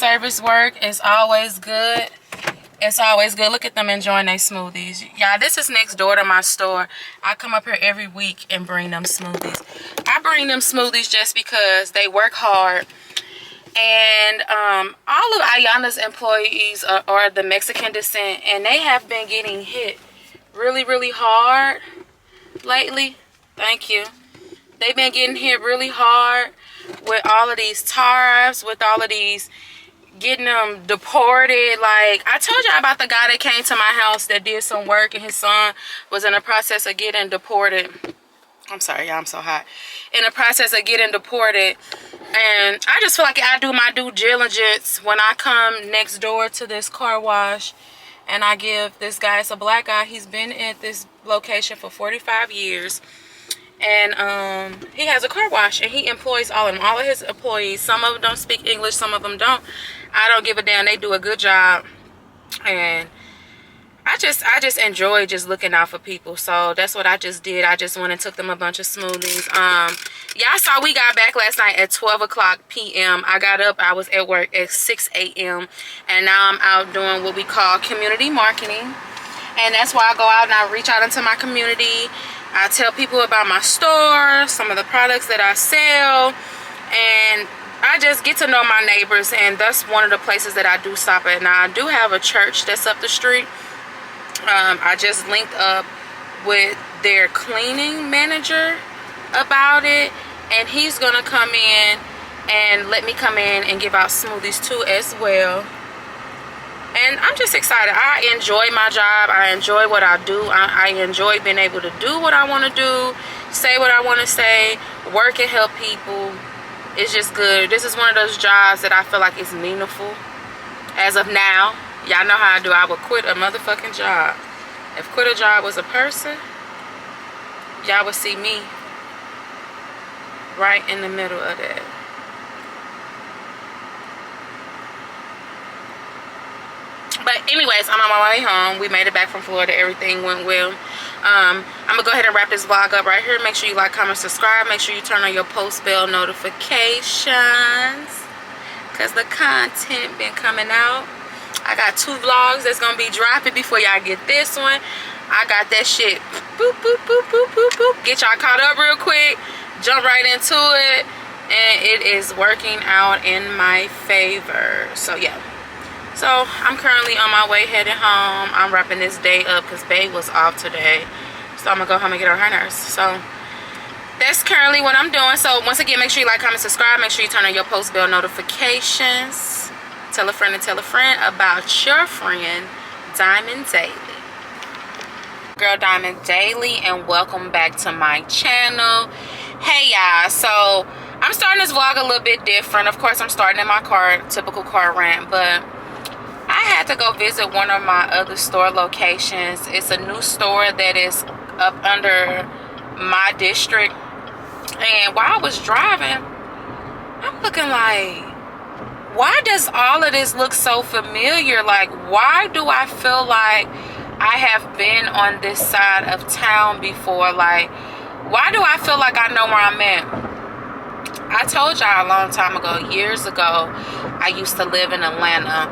service work is always good. It's always good. Look at them enjoying their smoothies. Y'all, this is next door to my store. I come up here every week and bring them smoothies. I bring them smoothies just because they work hard. And all of Ayana's employees are the Mexican descent. And they have been getting hit really, really hard lately. Thank you. They've been getting hit really hard with all of these tariffs, with all of these getting them deported. Like, I told y'all about the guy that came to my house that did some work and his son was in the process of getting deported. I'm sorry, y'all, I'm so hot. In the process of getting deported. And I just feel like I do my due diligence when I come next door to this car wash and I give this guy, it's a black guy, he's been at this location for 45 years. And he has a car wash and he employs all of them, all of his employees. Some of them don't speak English, some of them don't. I don't give a damn. They do a good job. And I just enjoy just looking out for people. So that's what I just did. I just went and took them a bunch of smoothies. Y'all saw we got back last night at 12 o'clock p.m. I got up, I was at work at 6 a.m. and now I'm out doing what we call community marketing. And that's why I go out and I reach out into my community. I tell people about my store, some of the products that I sell, and I just get to know my neighbors, and that's one of the places that I do stop at. Now, I do have a church that's up the street. I just linked up with their cleaning manager about it, and he's going to come in and let me come in and give out smoothies too as well. And I'm just excited. I enjoy my job. I enjoy what I do. I enjoy being able to do what I want to do, say what I want to say, work and help people. It's just good. This is one of those jobs that I feel like is meaningful. As of now, y'all know how I do. I would quit a motherfucking job. If quit a job was a person, y'all would see me right in the middle of that. But anyways, I'm on my way home. We made it back from Florida. Everything went well. I'm going to go ahead and wrap this vlog up right here. Make sure you like, comment, subscribe. Make sure you turn on your post bell notifications, because the content been coming out. I got 2 vlogs that's going to be dropping before y'all get this one. I got that shit. Boop, boop, boop, boop, boop, boop. Get y'all caught up real quick. Jump right into it. And it is working out in my favor. So, yeah. So I'm currently on my way heading home. I'm wrapping this day up because Bae was off today. So I'm going to go home and get her nurse. So that's currently what I'm doing. So once again, make sure you like, comment, subscribe. Make sure you turn on your post bell notifications. Tell a friend and tell a friend about your friend, Diamond Daily. Girl Diamond Daily, and welcome back to my channel. Hey y'all, so I'm starting this vlog a little bit different. Of course, I'm starting in my car, typical car rant, but I had to go visit one of my other store locations. It's a new store that is up under my district. And while I was driving, I'm looking like, why does all of this look so familiar? Like, why do I feel like I have been on this side of town before? Like, why do I feel like I know where I'm at? I told y'all a long time ago, years ago, I used to live in Atlanta.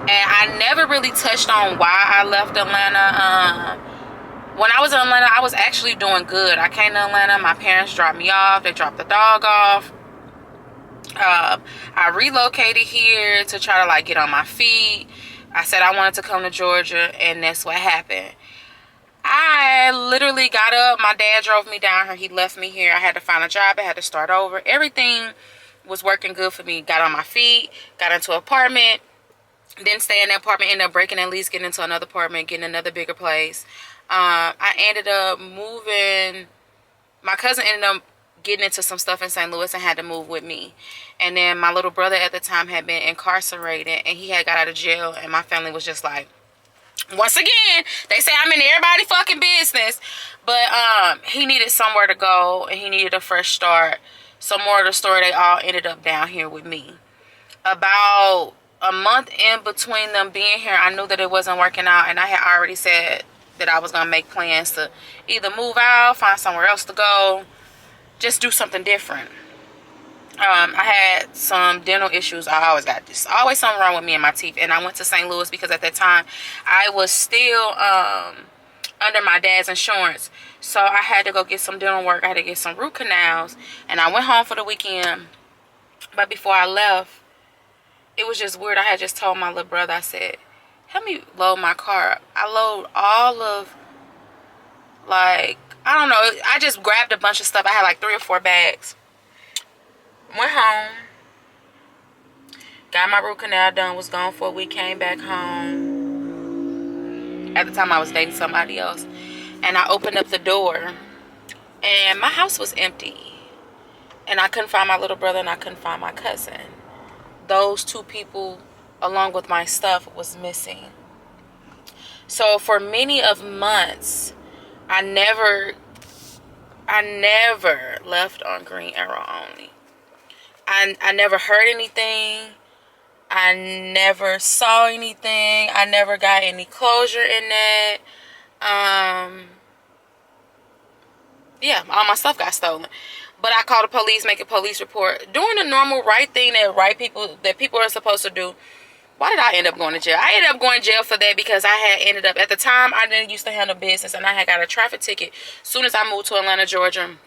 And I never really touched on why I left Atlanta. When I was in Atlanta, I was actually doing good. I came to Atlanta. My parents dropped me off. They dropped the dog off. I relocated here to try to like get on my feet. I said I wanted to come to Georgia, and that's what happened. I literally got up. My dad drove me down here. He left me here. I had to find a job. I had to start over. Everything was working good for me. Got on my feet. Got into an apartment. Didn't stay in that apartment. Ended up breaking at least, getting into another apartment, getting another bigger place. I ended up moving. My cousin ended up getting into some stuff in St. Louis and had to move with me. And then my little brother at the time had been incarcerated, and he had got out of jail, and my family was just like, once again, they say I'm in everybody's fucking business. But he needed somewhere to go, and he needed a fresh start. So more of the story, they all ended up down here with me. About a month in between them being here, I knew that it wasn't working out, and I had already said that I was going to make plans to either move out, find somewhere else to go, just do something different. I had some dental issues. I always got this. Always something wrong with me and my teeth. And I went to St. Louis because at that time I was still under my dad's insurance. So I had to go get some dental work. I had to get some root canals. And I went home for the weekend. But before I left, it was just weird. I had just told my little brother, I said, help me load my car up. I load all of, like, I don't know. I just grabbed a bunch of stuff. I had like 3 or 4 bags. Went home. Got my root canal done. Was gone for a week. Came back home. At the time I was dating somebody else. And I opened up the door. And my house was empty. And I couldn't find my little brother and I couldn't find my cousin. Those 2 people, along with my stuff, was missing. So for many of months, I never left on Green Arrow only. I never heard anything. I never saw anything. I never got any closure in that. Yeah, all my stuff got stolen. But I called the police, make a police report, doing the normal right thing that people are supposed to do. Why did I end up going to jail? I ended up going to jail for that because I had ended up, at the time, I didn't used to handle business, and I had got a traffic ticket as soon as I moved to Atlanta, Georgia.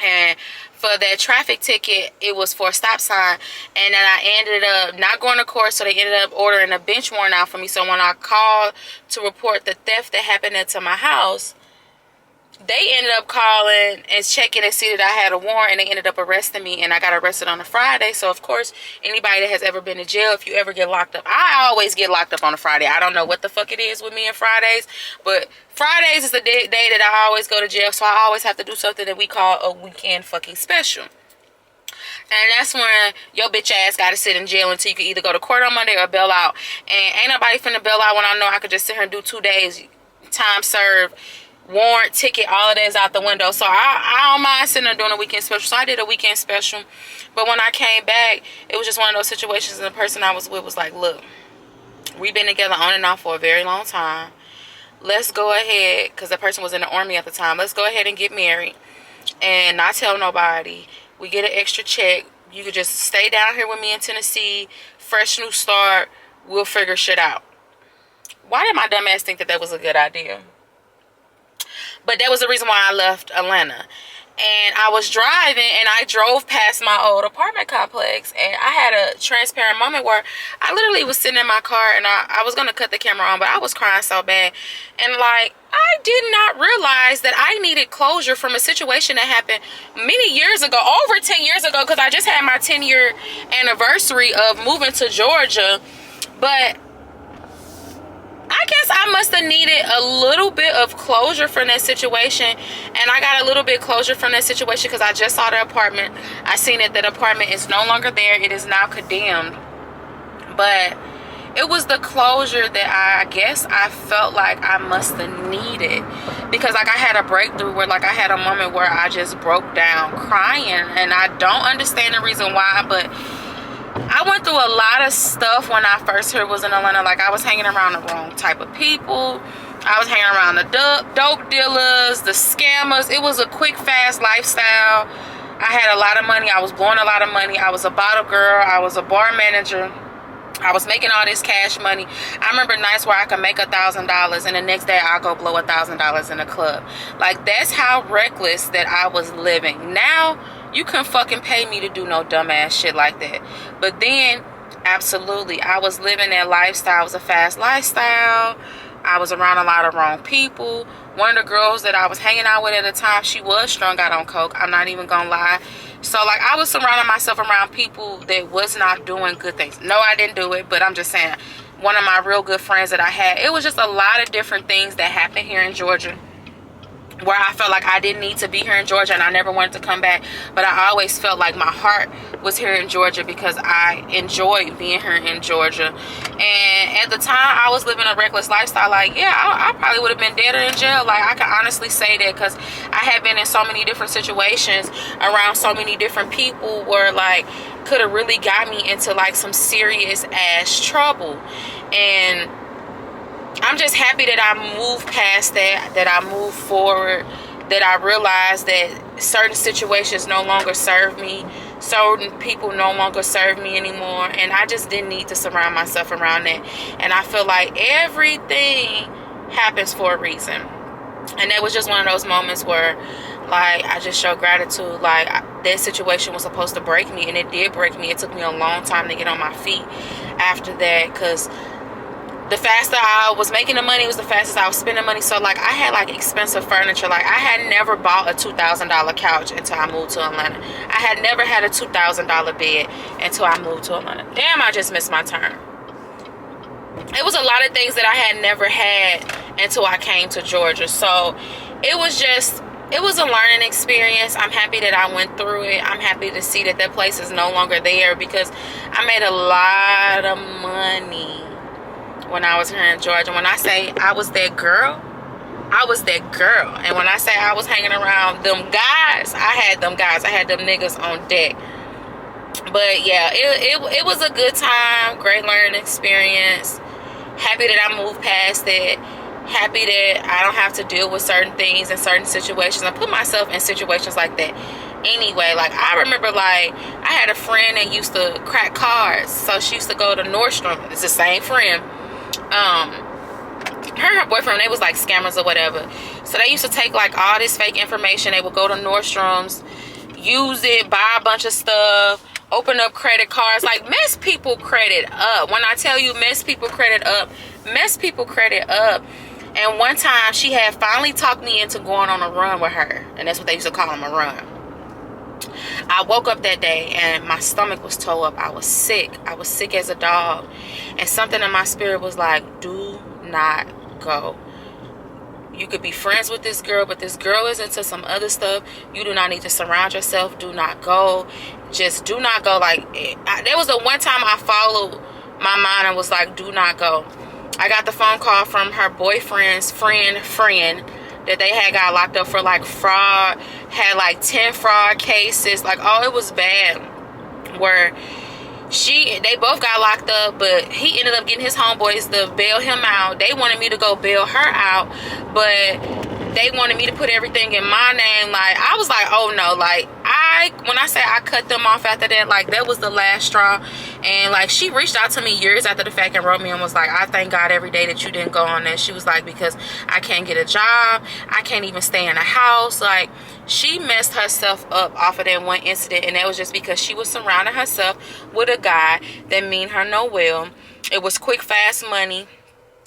And for that traffic ticket, it was for a stop sign. And then I ended up not going to court, so they ended up ordering a bench warrant out for me. So when I called to report the theft that happened into my house, they ended up calling and checking and see that I had a warrant, and they ended up arresting me, and I got arrested on a Friday. So of course, anybody that has ever been to jail, if you ever get locked up, I always get locked up on a Friday. I don't know what the fuck it is with me and Fridays, but Fridays is the day that I always go to jail, so I always have to do something that we call a weekend fucking special. And that's when your bitch ass gotta sit in jail until you can either go to court on Monday or bail out. And ain't nobody finna bail out when I know I could just sit here and do 2 days, time served, warrant, ticket, all of that is out the window. So I don't mind sitting there doing a weekend special. So I did a weekend special. But when I came back, it was just one of those situations, and the person I was with was like, look, we've been together on and off for a very long time. Let's go ahead, because the person was in the Army at the time. Let's go ahead and get married and not tell nobody. We get an extra check. You could just stay down here with me in Tennessee. Fresh new start. We'll figure shit out. Why did my dumb ass think that was a good idea? But that was the reason why I left Atlanta. And I was driving, and I drove past my old apartment complex, and I had a transparent moment where I literally was sitting in my car, and I was going to cut the camera on, but I was crying so bad. And like, I did not realize that I needed closure from a situation that happened many years ago, over 10 years ago, because I just had my 10-year anniversary of moving to Georgia. But I guess I must have needed a little bit of closure from that situation. And I got a little bit closure from that situation because I just saw the apartment. I seen that apartment is no longer there. It is now condemned. But it was the closure that I guess I felt like I must have needed. Because like I had a breakthrough where like I had a moment where I just broke down crying. And I don't understand the reason why, but I went through a lot of stuff when I first heard was in Atlanta. Like, I was hanging around the wrong type of people. I was hanging around the dope dealers, the scammers. It was a quick, fast lifestyle. I had a lot of money. I was blowing a lot of money. I was a bottle girl. I was a bar manager. I was making all this cash money. I remember nights where I could make $1,000 and the next day I'll go blow $1,000 in a club. Like, that's how reckless that I was living. Now, you couldn't fucking pay me to do no dumbass shit like that. But then, absolutely, I was living that lifestyle. It was a fast lifestyle. I was around a lot of wrong people. One of the girls that I was hanging out with at the time, she was strung out on coke. I'm not even gonna lie. So, like, I was surrounding myself around people that was not doing good things. No, I didn't do it, but I'm just saying, one of my real good friends that I had, it was just a lot of different things that happened here in Georgia where I felt like I didn't need to be here in Georgia, and I never wanted to come back. But I always felt like my heart was here in Georgia because I enjoyed being here in Georgia. And at the time, I was living a reckless lifestyle. Like, yeah, I probably would have been dead or in jail. Like, I can honestly say that because I had been in so many different situations around so many different people where, like, could have really got me into, like, some serious ass trouble. And I'm just happy that I moved past that I moved forward, that I realized that certain situations no longer serve me. certain people no longer serve me anymore, and I just didn't need to surround myself around that. And I feel like everything happens for a reason, and that was just one of those moments where, like, I just show gratitude. Like, that situation was supposed to break me, and it did break me. It took me a long time to get on my feet after that, because the faster I was making the money was the fastest I was spending money. So, like, I had, like, expensive furniture. Like, I had never bought a $2,000 couch until I moved to Atlanta. I had never had a $2,000 bed until I moved to Atlanta. Damn, I just missed my turn. It was a lot of things that I had never had until I came to Georgia. So, it was a learning experience. I'm happy that I went through it. I'm happy to see that place is no longer there, because I made a lot of money when I was here in Georgia. When I say I was that girl, I was that girl. And when I say I was hanging around them guys, I had them guys. I had them niggas on deck. But yeah, it was a good time. Great learning experience. Happy that I moved past it. Happy that I don't have to deal with certain things and certain situations. I put myself in situations like that anyway. Like, I remember, like, I had a friend that used to crack cars. So she used to go to Nordstrom. It's the same friend. Her and her boyfriend, they was like scammers or whatever. So they used to take, like, all this fake information. They would go to Nordstrom's, use it, buy a bunch of stuff, open up credit cards, like, mess people credit up. When I tell you mess people credit up, mess people credit up. And one time she had finally talked me into going on a run with her, and that's what they used to call them, a run. I woke up that day and my stomach was tore up. I was sick as a dog, and something in my spirit was like, do not go. You could be friends with this girl, but this girl is into some other stuff. You do not need to surround yourself. Do not go. Just do not go. Like, there was the one time I followed my mind and was like, do not go. I got the phone call from her boyfriend's friend that they had got locked up for, like, fraud. Had like 10 fraud cases. Like, oh, it was bad. Where they both got locked up, but he ended up getting his homeboys to bail him out. They wanted me to go bail her out, but they wanted me to put everything in my name. Like, I was like, oh no. Like, when I say I cut them off after that, like, that was the last straw. And, like, she reached out to me years after the fact and wrote me and was like, I thank God every day that you didn't go on that. She was like, because I can't get a job, I can't even stay in a house. Like, she messed herself up off of that one incident, and that was just because she was surrounding herself with a guy that mean her no well. It was quick, fast money.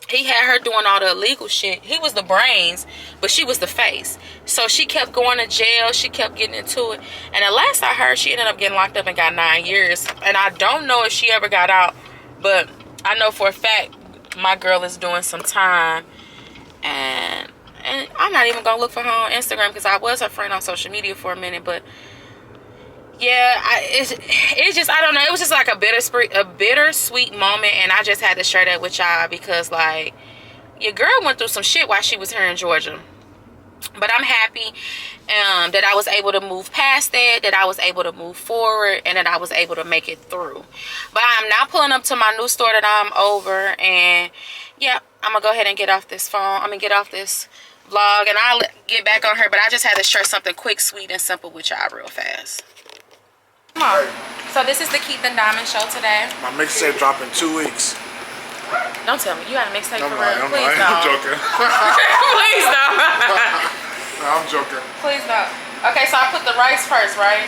He had her doing all the illegal shit. He was the brains, but she was the face. So she kept going to jail. She kept getting into it. And the last I heard, she ended up getting locked up and got 9 years. And I don't know if she ever got out, but I know for a fact my girl is doing some time. And I'm not even going to look for her on Instagram, because I was her friend on social media for a minute. But yeah, it's just, I don't know. It was just like a bittersweet moment, and I just had to share that with y'all, because, like, your girl went through some shit while she was here in Georgia. But I'm happy that I was able to move past that I was able to move forward, and that I was able to make it through. But I'm now pulling up to my new store that I'm over, and yeah, I'm gonna go ahead and get off this phone. I'm gonna get off this vlog, and I'll get back on her. But I just had to share something quick, sweet, and simple with y'all real fast. Come on. So this is the Keith and Diamond show today. My mixtape drop in 2 weeks. Don't tell me you got a mixtape for real. Please don't. I'm joking. Please don't. No, I'm joking. Please don't. Okay, so I put the rice first, right?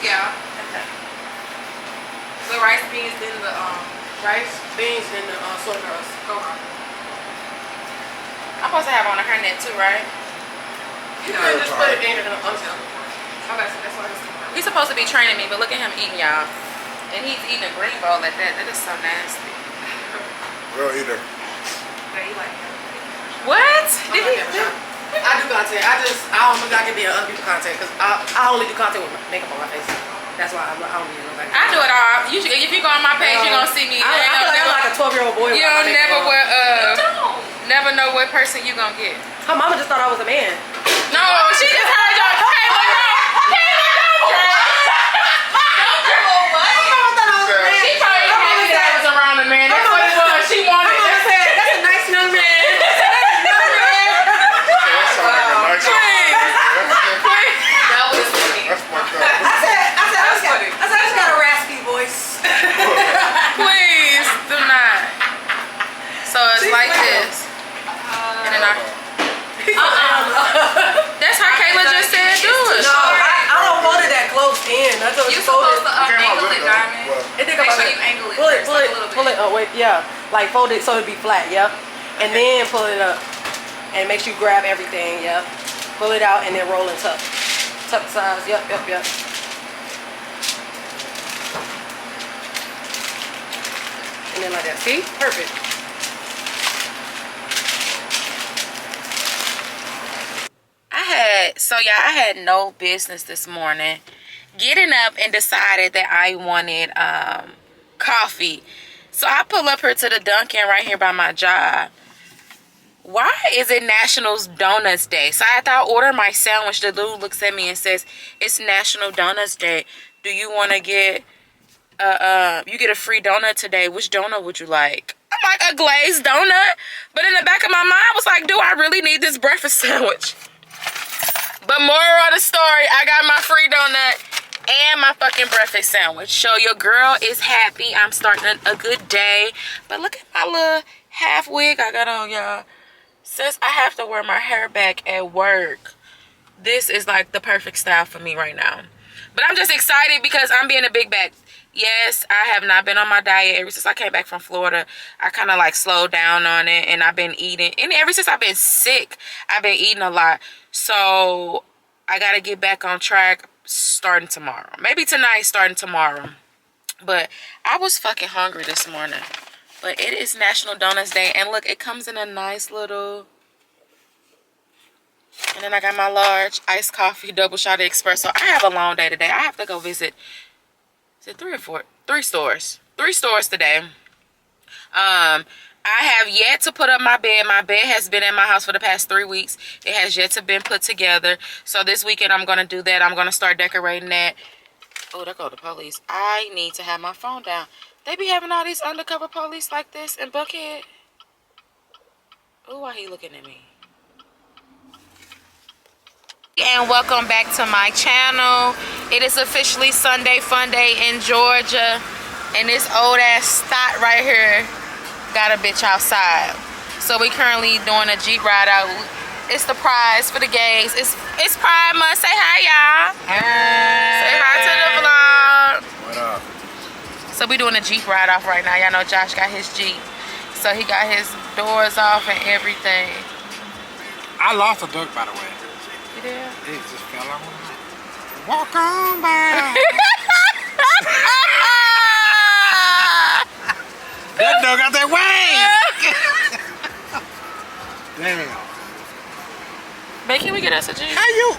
Yeah. Okay. The rice, beans, then the soy sauce. Go on. I'm supposed to have on a hairnet too, right? You can just put it in and until. Okay, so that's what it's doing. He's supposed to be training me, but look at him eating, y'all. And he's eating a green bowl like that. That is so nasty. Real eater. Yeah, you like that. What? Did he? I do content. I can be on other people's content, because I only do content with makeup on my face. That's why I don't need nobody. I do it all. If you go on my page, you're gonna see me. I feel like I'm like a 12-year-old boy. You don't never know what person you gonna get. Her mama just thought I was a man. No, she just heard y'all. She probably didn't I was around a man. That's what it was. She wanted. That's a nice young man. That sounds like a nice That was funny. That's fucked up. I said, just like this. And then that's how Kayla just said do it. No, I don't fold it that close in. That's what You're you fold supposed it. to angle it, Diamond. It think Make about sure it. you angle it Pull it, first, pull like it, a little pull bit. it. Oh wait, yeah. Like fold it so it be flat. Yep. And then pull it up, and make sure you grab everything. Yep. Pull it out and then roll and tuck. Tuck size. Yep, yep, yep. And then like that. See? Perfect. I had no business this morning getting up and decided that I wanted coffee. So I pull up here to the Dunkin' right here by my job. Why is it National Donuts Day? So after I order my sandwich, the dude looks at me and says, it's National Donuts Day. Do you want to get you get a free donut today? Which donut would you like? I'm like, a glazed donut? But in the back of my mind, I was like, do I really need this breakfast sandwich? But moral of the story, I got my free donut and my fucking breakfast sandwich. So your girl is happy. I'm starting a good day. But look at my little half wig I got on, y'all. Since I have to wear my hair back at work, this is like the perfect style for me right now. But I'm just excited because I'm being a big back. Yes, I have not been on my diet ever since I came back from Florida. I kind of like slowed down on it, and I've been eating. And ever since I've been sick, I've been eating a lot. So I got to get back on track starting tomorrow. Maybe tonight, starting tomorrow. But I was fucking hungry this morning. But it is National Donuts Day. And look, it comes in a nice little... And then I got my large iced coffee, double shot of espresso. I have a long day today. I have to go visit... Is it 3 or 4? 3 stores. 3 stores today. I have yet to put up my bed. My bed has been in my house for the past 3 weeks. It has yet to been put together. So this weekend I'm going to do that. I'm going to start decorating that. Oh, there go the police. I need to have my phone down. They be having all these undercover police like this in Buckhead. Oh, why he looking at me? And welcome back to my channel. It is officially Sunday Fun Day in Georgia, and this old ass stot right here got a bitch outside. So we currently doing a Jeep ride out. It's the prize for the gays. It's Pride Month. Say hi, y'all. Hey. Say hi to the vlog. What up? So we doing a Jeep ride off right now. Y'all know Josh got his Jeep, so he got his doors off and everything. I lost a duck, by the way. Yeah. It just fell on my head. Walk on by. That dog got that way. Damn. Babe, can we get us a Jeep? How you?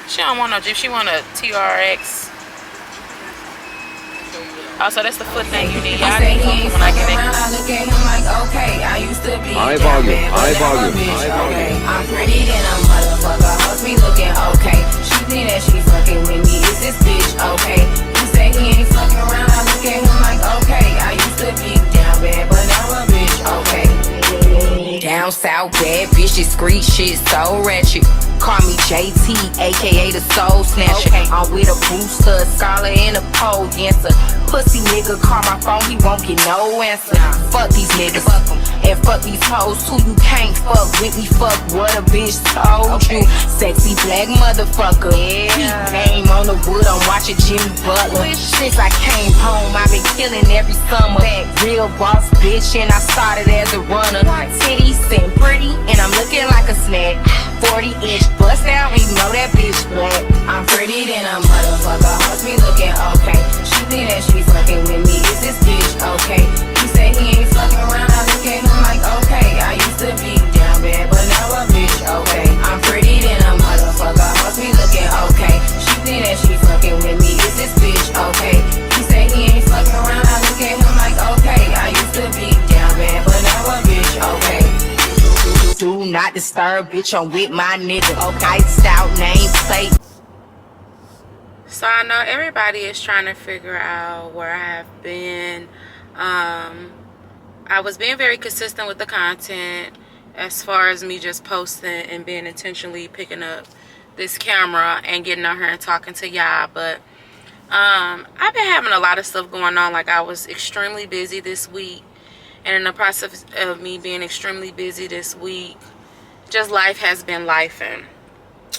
She don't want no Jeep. She want a TRX. Also, that's the foot thing you need. Y'all need to when I get it. I look at him like, okay, I used to be High down volume, bad, but high now volume, a bitch, high volume. okay. I'm pretty than a motherfucker, hoes me looking okay. She think that she fucking with me, is this bitch okay? You say he ain't fucking around, I look at him like, okay, I used to be down bad, but now a bitch, okay. Down south, bad bitches, street shit, so ratchet. Call me JT, aka the soul snatcher. Okay. I'm with a booster, a scholar, and a pole dancer. Pussy nigga call my phone, he won't get no answer. Fuck these niggas, fuck them. And fuck these hoes too, you can't fuck with me. Fuck what a bitch told you. Sexy black motherfucker. Yeah. He came on the wood, I'm watching Jimmy Butler. Since I came home, I've been killing every summer. Real boss bitch, and I started as a runner. Titties sitting pretty, and I'm looking like a snack. 40-inch bust down, you know that bitch black. I'm pretty than a motherfucker, hoes me looking okay. She think that she fucking with me, is this bitch okay? He say he ain't fucking around, I look at him like okay. I used to be down bad, but now a bitch okay. I'm pretty than a motherfucker, hoes me looking okay. She think that she fucking with me, is this bitch okay? He say he ain't fucking around, I look at him like okay. I used to be down bad, but now a bitch okay. Do not disturb, bitch, I'm with my nigga. Okay, stout name plate. So I know everybody is trying to figure out where I have been. I was being very consistent with the content as far as me just posting and being intentionally picking up this camera and getting on here and talking to y'all. But I've been having a lot of stuff going on. Like, I was extremely busy this week, And in the process of me being extremely busy this week, just life has been lifing.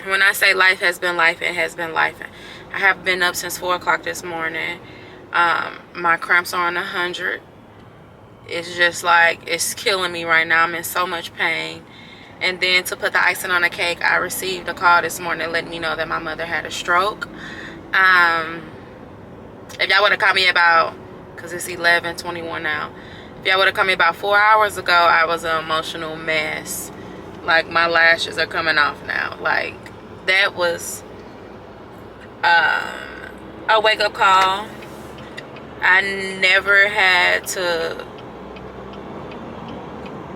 When I say life has been life, it has been life. I have been up since 4 o'clock this morning. My cramps are on 100. It's just like, it's killing me right now. I'm in so much pain. And then to put the icing on the cake, I received a call this morning letting me know that my mother had a stroke. If y'all would have called me about, because it's 11:21 now. If y'all would have called me about 4 hours ago, I was an emotional mess. Like, my lashes are coming off now. Like, that was a wake-up call. I never had to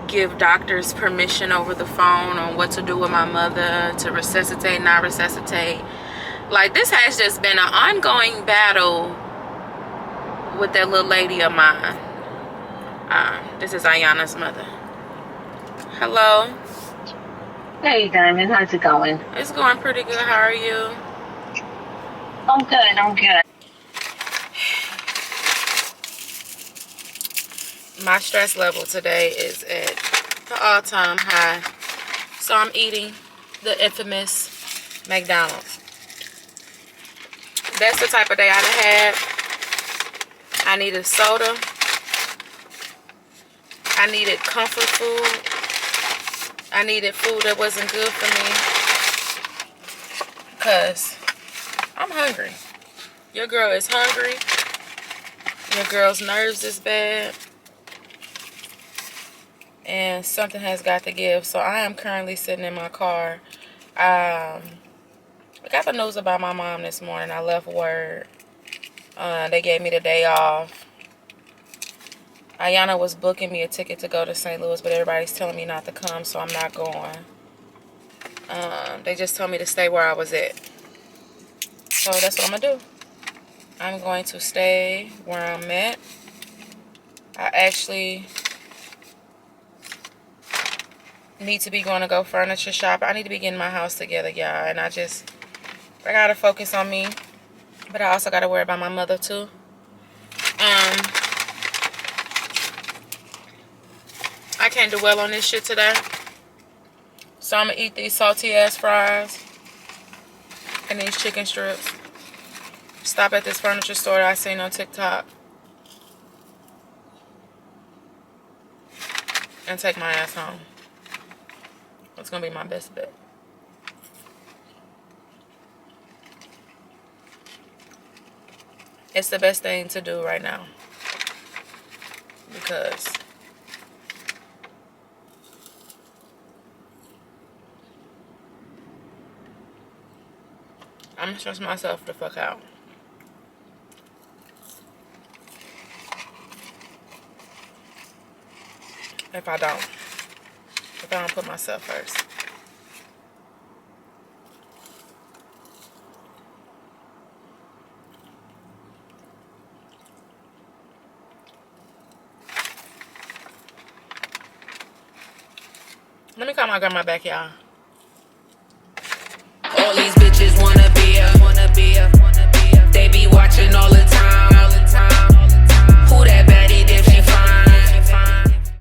give doctors permission over the phone on what to do with my mother, to resuscitate, not resuscitate. Like, this has just been an ongoing battle with that little lady of mine. This is Ayana's mother. Hello. Hey, Diamond, how's it going? It's going pretty good. How are you? I'm good, I'm good. My stress level today is at the all-time high. So I'm eating the infamous McDonald's. That's the type of day I done had. I needed soda. I needed comfort food. I needed food that wasn't good for me. Because I'm hungry. Your girl is hungry. Your girl's nerves is bad. And something has got to give. So I am currently sitting in my car. I got the news about my mom this morning. I left word. They gave me the day off. Ayana was booking me a ticket to go to St. Louis, but everybody's telling me not to come, so I'm not going. They just told me to stay where I was at. So that's what I'm going to do. I'm going to stay where I'm at. I actually need to be going to go furniture shop. I need to be getting my house together, y'all. And I got to focus on me. But I also got to worry about my mother, too. I can't do well on this shit today. So I'm going to eat these salty ass fries and these chicken strips. Stop at this furniture store that I seen on TikTok. And take my ass home. That's going to be my best bet. It's the best thing to do right now. Because I'm going to stress myself the fuck out. If I don't put myself first. Let me call my grandma back, y'all.